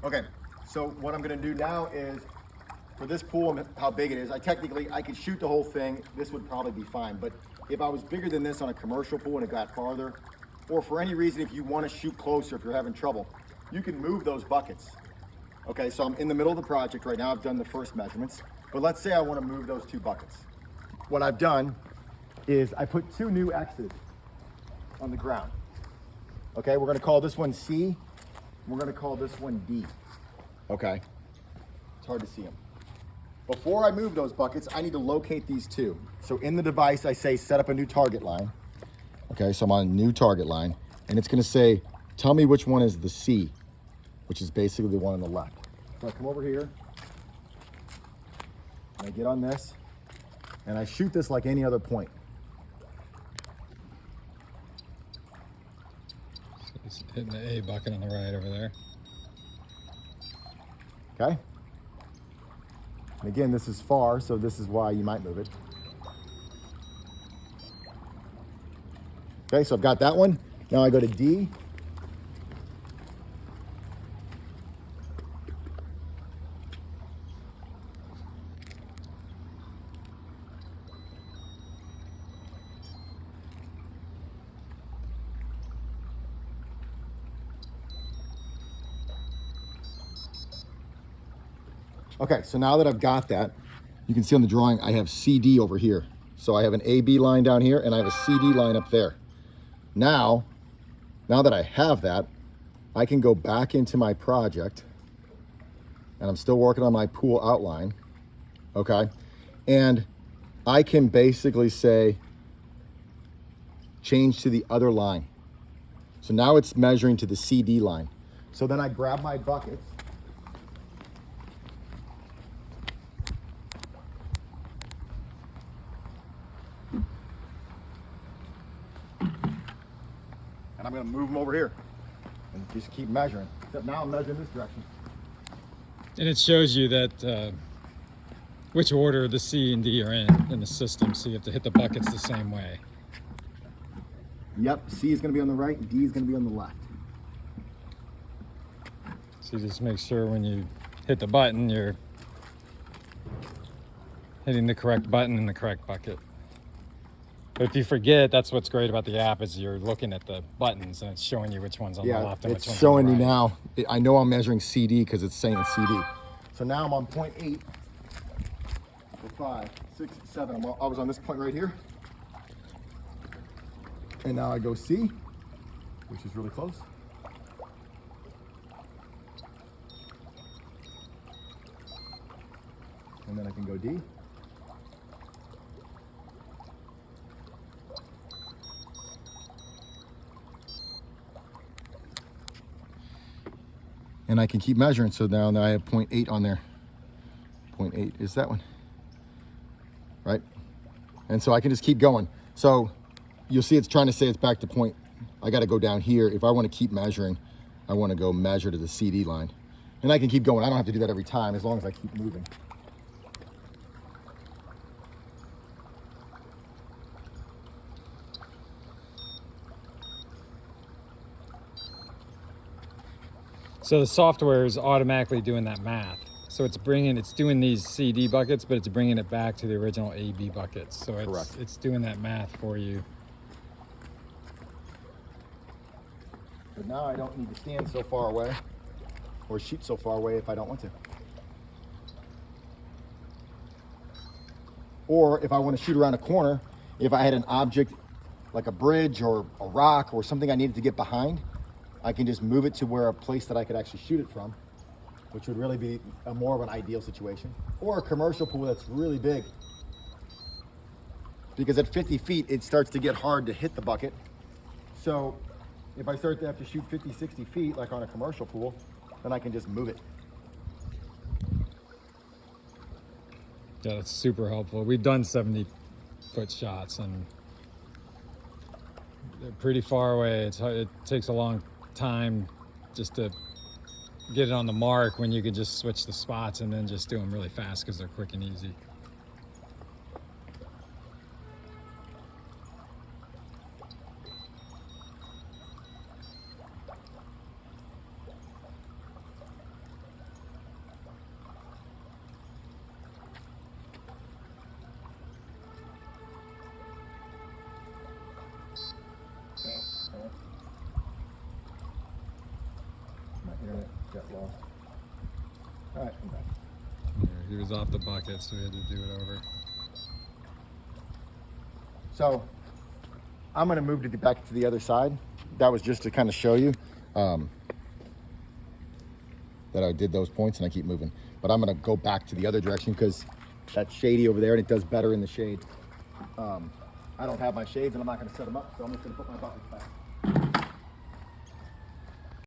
Okay, so what I'm gonna do now is, for this pool and how big it is, I could shoot the whole thing. This would probably be fine, but if I was bigger than this on a commercial pool and it got farther, or for any reason, if you wanna shoot closer, if you're having trouble, you can move those buckets. Okay, so I'm in the middle of the project right now. I've done the first measurements, but let's say I wanna move those 2 buckets. What I've done is I put 2 new X's on the ground. Okay, we're gonna call this one C, we're gonna call this one D. Okay, it's hard to see them. Before I move those buckets, I need to locate these 2. So in the device, I say set up a new target line. Okay, so I'm on a new target line, and it's gonna say, tell me which one is the C, which is basically the one on the left. So I come over here, and I get on this, and I shoot this like any other point. So it's hitting the A bucket on the right over there. Okay? And again, this is far, so this is why you might move it. Okay, so I've got that one. Now I go to D. Okay, so now that I've got that, you can see on the drawing, I have CD over here. So I have an AB line down here and I have a CD line up there. Now that I have that, I can go back into my project, and I'm still working on my pool outline, okay? And I can basically say, change to the other line. So now it's measuring to the CD line. So then I grab my buckets, and I'm gonna move them over here and just keep measuring. Except now I'm measuring this direction. And it shows you that which order the C and D are in the system, so you have to hit the buckets the same way. Yep, C is gonna be on the right, and D is gonna be on the left. So you just make sure when you hit the button, you're hitting the correct button in the correct bucket. But if you forget, that's what's great about the app, is you're looking at the buttons and it's showing you which one's on the left and which one's showing on the me right. now. I know I'm measuring CD because it's saying CD. So now I'm on 0.8 for 5, 6, 7. I was on this point right here. And now I go C, which is really close. And then I can go D. And I can keep measuring. So now I have 0.8 on there. 0.8 is that one, right? And so I can just keep going. So you'll see it's trying to say it's back to point. I got to go down here. If I want to keep measuring, I want to go measure to the CD line. And I can keep going. I don't have to do that every time as long as I keep moving. So the software is automatically doing that math. So it's doing these CD buckets, but it's bringing it back to the original AB buckets. So it's doing that math for you. But now I don't need to stand so far away or shoot so far away if I don't want to. Or if I want to shoot around a corner, if I had an object like a bridge or a rock or something I needed to get behind, I can just move it to where a place that I could actually shoot it from, which would really be more of an ideal situation. Or a commercial pool that's really big. Because at 50 feet, it starts to get hard to hit the bucket. So if I start to have to shoot 50, 60 feet, like on a commercial pool, then I can just move it. Yeah, that's super helpful. We've done 70-foot shots and they're pretty far away. It takes a long time just to get it on the mark when you can just switch the spots and then just do them really fast because they're quick and easy. Internet got lost. All right, I'm back. Yeah, he was off the bucket, so we had to do it over. So I'm gonna move to the back to the other side. That was just to kind of show you that I did those points, and I keep moving. But I'm gonna go back to the other direction because that's shady over there, and it does better in the shade. I don't have my shades, and I'm not gonna set them up, so I'm just gonna put my buckets back.